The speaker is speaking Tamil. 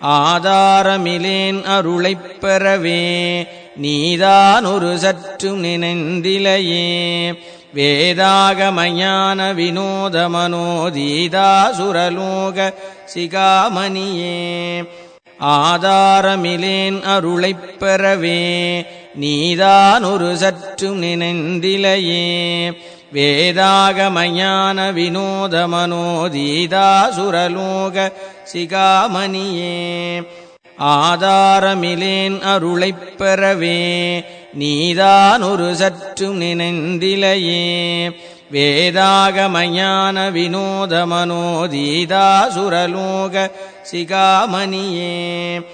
ஆதாரமிலேன் அருளைப் பெறவே நீதான் ஒரு சற்றும் நினைந்திலையே. வேதாகமஞான வினோத மனோதீதாசுரலோக சிகாமணியே. ஆதாரமிலேன் அருளைப் பெறவே நீதான் ஒரு சற்றும் நினைந்திலையே. வேதாகமஞான வினோத மனோதீதாசுரலோக சிகாமணியே. ஆதாரமிலேன் அருளைப் பெறவே நீதான் ஒரு சற்றும் நினைந்திலையே. வேதாகமஞான வினோத மனோதீதாசுரலோக சிகாமணியே.